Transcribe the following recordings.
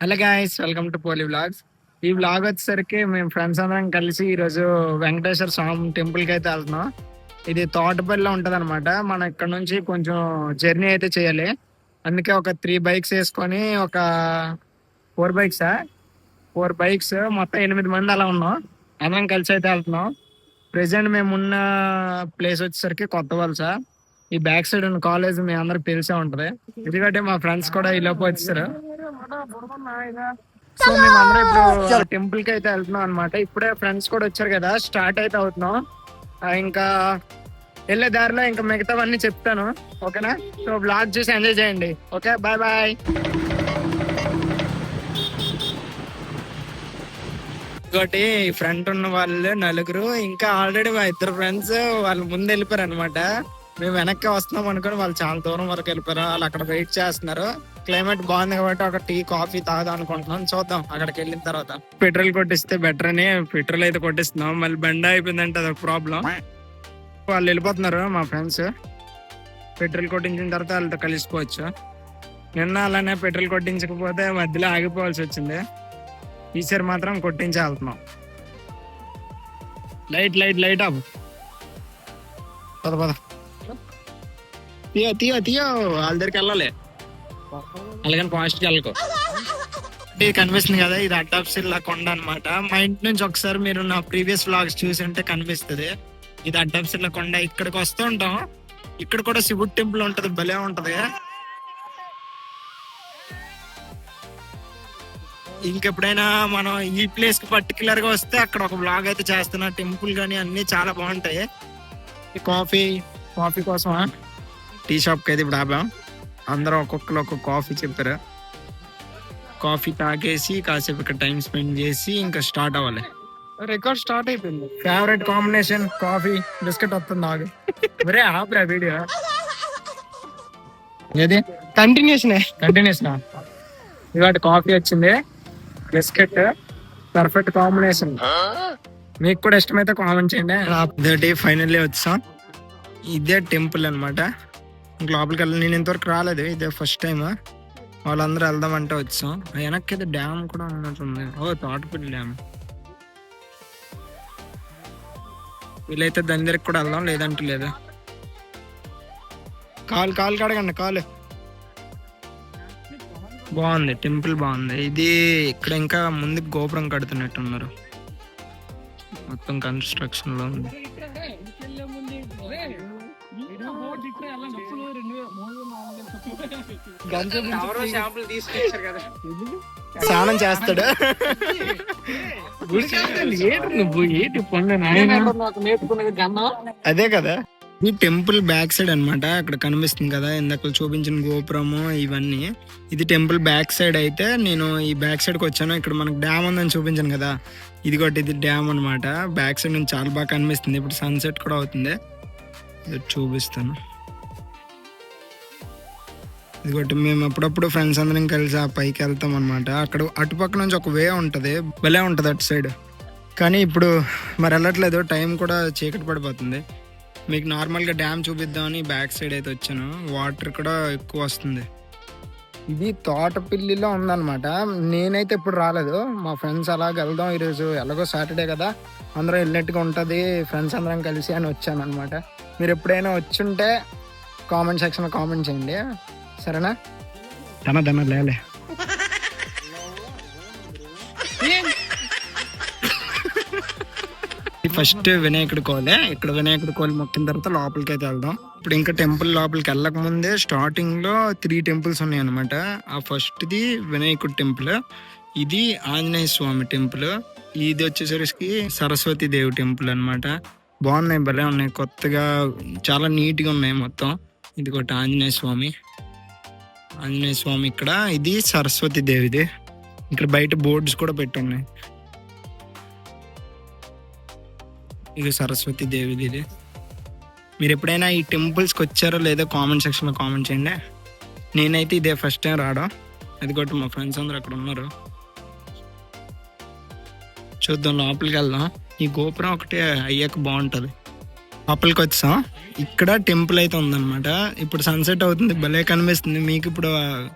Hello guys, welcome to Poli vlogs. ఈ vlog వచ్చేసరికి మేము ఫ్రెండ్స్ అందరం కలిసి ఈరోజు వెంకటేశ్వర స్వామి టెంపుల్ కి అయితే వెళ్తున్నాం. ఇది తోటపల్లిలో ఉంటది అనమాట. మనం ఇక్కడ నుంచి కొంచెం జర్నీ అయితే చేయాలి. అందుకే ఒక 3 బైక్స్ వేసుకొని ఒక 4 బైక్సా 4 బైక్స్ మొత్తం 8 మంది అలా ఉన్నాం. అందరం కలిసి అయితే వెళ్తున్నాం. ప్రెసెంట్ మేము ఉన్న ప్లేస్ వచ్చేసరికి కొత్త వలస. ఈ బ్యాక్ సైడ్ ఉన్న కాలేజ్ మీ అందరికి తెలిసే ఉంటది. ఎందుకంటే మా ఫ్రెండ్స్ కూడా ఈ లోపు వచ్చారు. సో మేమందరం ఇప్పుడు టెంపుల్ కి అయితే వెళ్తున్నాం అనమాట. ఇప్పుడే ఫ్రెండ్స్ కూడా వచ్చారు కదా, స్టార్ట్ అయితే అవుతున్నాం. ఇంకా వెళ్ళే దారిలో ఇంకా మిగతావన్నీ చెప్తాను, ఓకేనా? సో బ్లాగ్ చూసి ఎంజాయ్ చేయండి. Okay, bye bye. ఇంకోటి ఫ్రంట్ ఉన్న వాళ్ళు నలుగురు, ఇంకా ఆల్రెడీ మా 2 ఫ్రెండ్స్ వాళ్ళు ముందు వెళ్ళిపోయారు అనమాట. మేము వెనక్కి వస్తున్నాం అనుకుని వాళ్ళు చాలా దూరం వరకు వెళ్ళిపోయారు. వాళ్ళు అక్కడ వెయిట్ చేస్తున్నారు. క్లైమేట్ బాగుంది కాబట్టి ఒక టీ కాఫీ తాగుదాం అనుకుంటున్నాం. చూద్దాం అక్కడికి వెళ్ళిన తర్వాత. పెట్రోల్ కొట్టిస్తే బెటర్ అని పెట్రోల్ అయితే కొట్టిస్తున్నాం. మళ్ళీ బండి అయిపోయిందంటే అదొక ప్రాబ్లం. వాళ్ళు వెళ్ళిపోతున్నారు మా ఫ్రెండ్స్. పెట్రోల్ కొట్టించిన తర్వాత వాళ్ళతో కలిసిపోవచ్చు. నిన్న అలానే పెట్రోల్ కొట్టించకపోతే మధ్యలో ఆగిపోవాల్సి వచ్చింది. ఈసారి మాత్రం కొట్టించే వెళ్తున్నాం. లైట్ లైట్ లైట్ ఆపు. పద పద, తీయో తీయో తీయో. వాళ్ళ దగ్గరికి వెళ్ళాలి, అలాగని ఫాస్ట్కి వెళ్ళకో. ఇది కనిపిస్తుంది కదా, ఇది అడ్డాప్సిల్లా కొండ అనమాట. మా ఇంటి నుంచి ఒకసారి మీరు నా ప్రీవియస్ వ్లాగ్స్ చూసి ఉంటే కనిపిస్తుంది. ఇది అడ్డాప్సిల్లా కొండ. ఇక్కడికి వస్తూ ఉంటాం. ఇక్కడ కూడా శివుడు టెంపుల్ ఉంటది, భలే ఉంటది. ఇంకెప్పుడైనా మనం ఈ ప్లేస్ కి పర్టికులర్ గా వస్తే అక్కడ ఒక బ్లాగ్ అయితే చేస్తున్నా. టెంపుల్ గానీ అన్ని చాలా బాగుంటాయి. ఈ కాఫీ కాఫీ కోసం టీ షాప్ కి అయితే ఇప్పుడు ఆపాం. అందరూ ఒక్కొక్కరు ఒక్కొక్క కాఫీ చెప్పారు. కాఫీ తాగేసి కాసేపు ఇక్కడ టైం స్పెండ్ చేసి ఇంకా స్టార్ట్ అవ్వాలి. రికార్డ్ స్టార్ట్ అయిపోయింది. ఫేవరెట్ కాంబినేషన్ కాఫీ బిస్కెట్ వస్తుంది నాకు. మరే ఆపరా వీడియో. ఏది కంటిన్యూషన్ ఇవాటి కాఫీ వచ్చింది, బిస్కెట్. Perfect combination. మీకు కూడా ఇష్టమైతే కామెంట్ చేయండి. ఫైనల్లీ వచ్చాం. ఇదే టెంపుల్ అనమాట. లోపలికి వెళ్ళి నేను ఇంతవరకు రాలేదు, ఇదే ఫస్ట్ టైం. వాళ్ళందరూ వెళ్దామంటే వచ్చాం. వెనక్కి అయితే డ్యామ్ కూడా ఉన్నట్టుంది. ఓ, తోటపల్లి డ్యామ్. వీలైతే దాని దగ్గరికి కూడా వెళ్దాం, లేదంటే లేదు. కాలు కడగండి కాలు. బాగుంది టెంపుల్, బాగుంది. ఇది ఇక్కడ ఇంకా ముందు గోపురం కడుతున్నట్టున్నారు. మొత్తం కన్స్ట్రక్షన్ లో ఉంది. స్నానం చేస్తాడు. అదే కదా. ఈ టెంపుల్ బ్యాక్ సైడ్ అనమాట. అక్కడ కనిపిస్తుంది కదా ఇందాక చూపించిన గోపురము ఇవన్నీ. ఇది టెంపుల్ బ్యాక్ సైడ్. అయితే నేను ఈ బ్యాక్ సైడ్ కి వచ్చాను. ఇక్కడ మనకు డ్యామ్ ఉందని చూపించాను కదా, ఇది ఒకటి. ఇది డ్యామ్ అనమాట. బ్యాక్ సైడ్ నుంచి చాలా బాగా కనిపిస్తుంది. ఇప్పుడు సన్సెట్ కూడా అవుతుంది, చూపిస్తాను. ఇదిగోటి మేము అప్పుడప్పుడు ఫ్రెండ్స్ అందరం కలిసి ఆ పైకి వెళ్తాం అనమాట. అక్కడ అటుపక్క నుంచి ఒక వే ఉంటది, భలే ఉంటది అటు సైడ్. కానీ ఇప్పుడు మరి వెళ్ళట్లేదు, టైం కూడా చీకటి పడిపోతుంది. మీకు నార్మల్గా డ్యామ్ చూపిద్దామని బ్యాక్ సైడ్ అయితే వచ్చాను. వాటర్ కూడా ఎక్కువ వస్తుంది. ఇది తోటపల్లిలో ఉందన్నమాట. నేనైతే ఇప్పుడు రాలేదు. మా ఫ్రెండ్స్ అలాగ వెళ్దాం ఈరోజు, ఎలాగో సాటర్డే కదా, అందరం వెళ్ళినట్టుగా ఉంటుంది, ఫ్రెండ్స్ అందరం కలిసి అని వచ్చాను అనమాట. మీరు ఎప్పుడైనా వచ్చుంటే కామెంట్ సెక్షన్లో కామెంట్ చేయండి, సరేనా? తన లేలే. ఫస్ట్ వినాయకుడి కోలే. ఇక్కడ వినాయకుడి కోలు మొక్కిన తర్వాత లోపలికి అయితే వెళ్దాం. ఇప్పుడు ఇంకా టెంపుల్ లోపలికి వెళ్ళక ముందే స్టార్టింగ్ లో 3 టెంపుల్స్ ఉన్నాయి అనమాట. ఆ ఫస్ట్ ది వినాయకుడి టెంపుల్, ఇది ఆంజనేయ స్వామి టెంపుల్, ఇది వచ్చేసరికి సరస్వతి దేవి టెంపుల్ అనమాట. బాగున్నాయి, భలే ఉన్నాయి, కొత్తగా చాలా నీట్ గా ఉన్నాయి మొత్తం. ఇది ఒకటి ఆంజనేయ స్వామి ఇక్కడ. ఇది సరస్వతి దేవిది. ఇక్కడ బయట బోర్డ్స్ కూడా పెట్టున్నాయి. ఇది సరస్వతి దేవిది. ఇది మీరు ఎప్పుడైనా ఈ టెంపుల్స్కి వచ్చారో లేదో కామెంట్ సెక్షన్లో కామెంట్ చేయండి. నేనైతే ఇదే ఫస్ట్ టైం రావడం. అది కూడా మా ఫ్రెండ్స్ అందరూ అక్కడ ఉన్నారు. చూద్దాం, లోపలికి వెళ్దాం. ఈ గోపురం ఒకటే అయ్యాక బాగుంటుంది. లోపలికి వచ్చాం. ఇక్కడ టెంపుల్ అయితే ఉందన్నమాట. ఇప్పుడు సన్సెట్ అవుతుంది, భలే కనిపిస్తుంది. మీకు ఇప్పుడు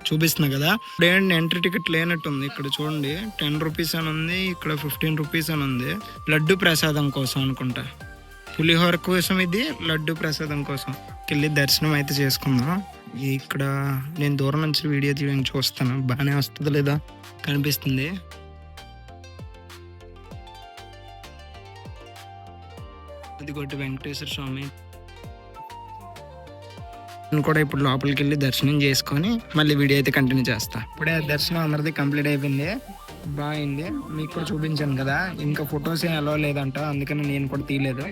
చూపిస్తున్నా కదా. ఇప్పుడు ఏంటి ఎంట్రీ టికెట్ లేనట్టుంది. ఇక్కడ చూడండి 10 రూపీస్ అని ఉంది, ఇక్కడ 15 రూపీస్ అని ఉంది. లడ్డు ప్రసాదం కోసం అనుకుంటా, పులిహోర కోసం ఇది, లడ్డు ప్రసాదం కోసం వెళ్ళి దర్శనం అయితే చేసుకుందాం. ఇక్కడ నేను దూరం నుంచి వీడియో తీయడానికి చూస్తాను, బాగానే వస్తుంది లేదా కనిపిస్తుంది. ఇదిగోటి వెంకటేశ్వర స్వామి కూడా ఇప్పుడు లోపలికి వెళ్ళి దర్శనం చేసుకొని మళ్ళీ వీడియో అయితే కంటిన్యూ చేస్తా. ఇప్పుడే దర్శనం అందరిది కంప్లీట్ అయిపోయింది, బాగుంది. మీకు కూడా చూపించాను కదా. ఇంకా ఫొటోస్ ఏం అలవ్ లేదంట, అందుకని నేను కూడా తీయలేదు.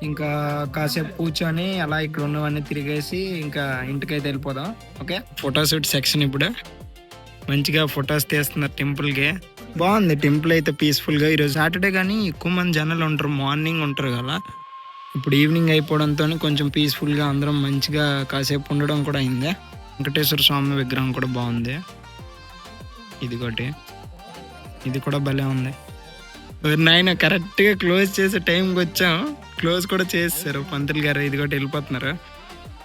ఇంకా కాసేపు కూర్చొని అలా ఇక్కడ ఉన్నవన్నీ తిరిగేసి ఇంకా ఇంటికైతే వెళ్ళిపోదాం. ఓకే, ఫోటోషూట్ సెక్షన్ ఇప్పుడు మంచిగా ఫొటోస్ తీస్తున్నారు టెంపుల్కి. బాగుంది టెంపుల్ అయితే పీస్ఫుల్గా. ఈరోజు సాటర్డే కానీ ఎక్కువ మంది జనాలు ఉంటారు, మార్నింగ్ ఉంటారు కదా. ఇప్పుడు ఈవినింగ్ అయిపోవడంతో కొంచెం పీస్ఫుల్గా అందరం మంచిగా కాసేపు ఉండడం కూడా అయింది. వెంకటేశ్వర స్వామి విగ్రహం కూడా బాగుంది. ఇదిగోటి ఇది కూడా భలే ఉంది. నాయన కరెక్ట్గా క్లోజ్ చేసే టైంకి వచ్చాం, క్లోజ్ కూడా చేస్తారు పంతులు గారు. ఇదిగోటి వెళ్ళిపోతున్నారు.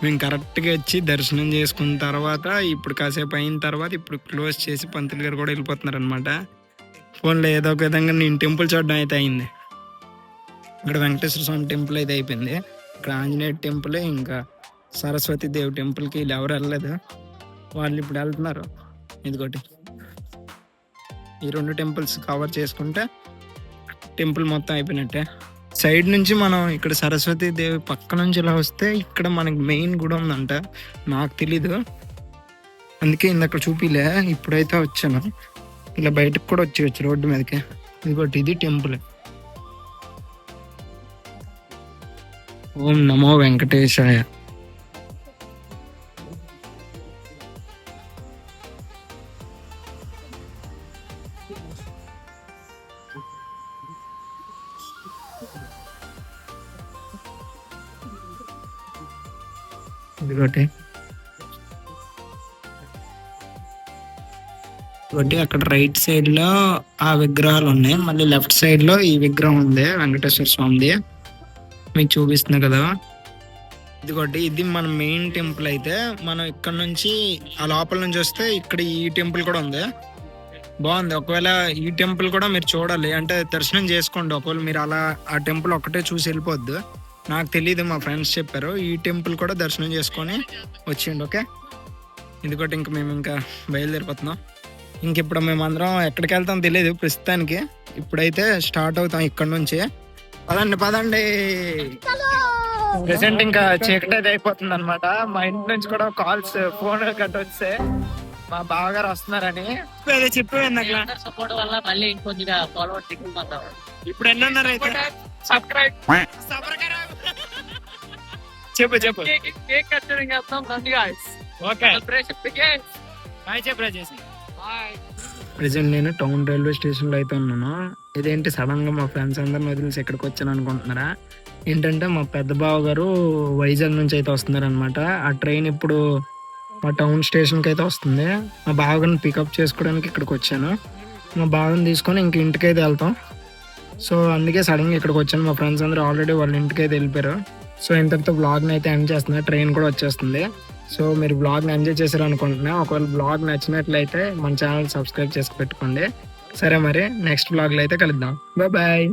మేము కరెక్ట్గా వచ్చి దర్శనం చేసుకున్న తర్వాత ఇప్పుడు కాసేపు అయిన తర్వాత ఇప్పుడు క్లోజ్ చేసి పంతులు గారు కూడా వెళ్ళిపోతున్నారు అనమాట. ఫోన్లో ఏదో ఒక విధంగా నేను టెంపుల్ చూడడం అయితే అయింది. ఇక్కడ వెంకటేశ్వర స్వామి టెంపుల్ అయితే అయిపోయింది. ఇక్కడ ఆంజనేయ టెంపుల్, ఇంకా సరస్వతి దేవి టెంపుల్కి వీళ్ళు ఎవరు వెళ్ళలేదు, వాళ్ళు ఇప్పుడు వెళ్తున్నారు. ఇదిగోటి ఈ 2 టెంపుల్స్ కవర్ చేసుకుంటే టెంపుల్ మొత్తం అయిపోయినట్టే. సైడ్ నుంచి మనం ఇక్కడ సరస్వతి దేవి పక్క నుంచి ఇలా వస్తే ఇక్కడ మనకి మెయిన్ గుడి ఉందంట, నాకు తెలీదు, అందుకే ఇందాక చూపిలే. ఇప్పుడైతే వచ్చాను, ఇలా బయటకు కూడా వచ్చి రోడ్డు మీదకి. ఇదిగోటి ఇది టెంపుల్. ఓం నమో వెంకటేశాయ. ఇదిగోటి అక్కడ రైట్ సైడ్ లో ఆ విగ్రహాలు ఉన్నాయి, మళ్ళీ లెఫ్ట్ సైడ్ లో ఈ విగ్రహం ఉంది వెంకటేశ్వర స్వామిది, మీకు చూపిస్తున్నా కదా. ఇదిగోటి ఇది మన మెయిన్ టెంపుల్. అయితే మనం ఇక్కడ నుంచి ఆ లోపల నుంచి వస్తే ఇక్కడ ఈ టెంపుల్ కూడా ఉంది, బాగుంది. ఒకవేళ ఈ టెంపుల్ కూడా మీరు చూడాలి అంటే దర్శనం చేసుకోండి. ఒకవేళ మీరు అలా ఆ టెంపుల్ ఒక్కటే చూసి వెళ్ళిపోద్దు, నాకు తెలియదు, మా ఫ్రెండ్స్ చెప్పారు. ఈ టెంపుల్ కూడా దర్శనం చేసుకొని వచ్చేయండి. ఓకే, ఇదిగోటి ఇంకా మేము ఇంకా బయలుదేరిపోతున్నాం. ఇంక ఇప్పుడు మేము అందరం ఎక్కడికి వెళ్తాం తెలియదు ప్రస్తుతానికి. ఇప్పుడైతే స్టార్ట్ అవుతాం ఇక్కడ నుంచి. పదండి. ప్రెసెంట్ ఇంకా చీకటి అయితే అయిపోతుంది అనమాట. మా ఇంటి నుంచి కూడా కాల్స్, ఫోన్ కట్ వస్తే మా బావగారు వస్తున్నారని చెప్పు. సపోర్ట్ వల్ల మళ్ళీ ఇంకొద్దిగా ఫాలోవర్స్ ఎక్కువ. ఇప్పుడు ఎన్ని ఉన్నారు అయితే? చెప్పు కేక్ కటింగ్ చేస్తాం రండి గాయ్స్. ఓకే, బాయ్ చెప్పు. ప్రెసెంట్ నేను టౌన్ రైల్వే స్టేషన్ లో అయితే ఉన్నాను. ఇదేంటి సడన్ గా మా ఫ్రెండ్స్ అందరిని వదిలేసి ఎక్కడికి వచ్చాను అనుకుంటున్నారా? ఏంటంటే మా పెద్ద బావ గారు వైజాగ్ నుంచి అయితే వస్తున్నారు అనమాట. ఆ ట్రైన్ ఇప్పుడు మా టౌన్ స్టేషన్కి అయితే వస్తుంది. మా బావగారిని పికప్ చేసుకోవడానికి ఇక్కడికి వచ్చాను. మా బావని తీసుకొని ఇంక ఇంటికి అయితే వెళ్తాం. సో అందుకే సడన్గా ఇక్కడికి వచ్చాను. మా ఫ్రెండ్స్ అందరూ ఆల్రెడీ వాళ్ళ ఇంటికి అయితే వెళ్ళిపోయారు. సో ఇంతటితో బ్లాగ్ని అయితే ఎండ్ చేస్తున్నారు, ట్రైన్ కూడా వచ్చేస్తుంది. సో మీరు బ్లాగ్ని ఎంజాయ్ చేశారు అనుకుంటున్నా. ఒకవేళ బ్లాగ్ నచ్చినట్లయితే మన ఛానల్ సబ్స్క్రైబ్ చేసి పెట్టుకోండి. సరే మరి నెక్స్ట్ బ్లాగ్లో అయితే కలుద్దాం. బాయ్.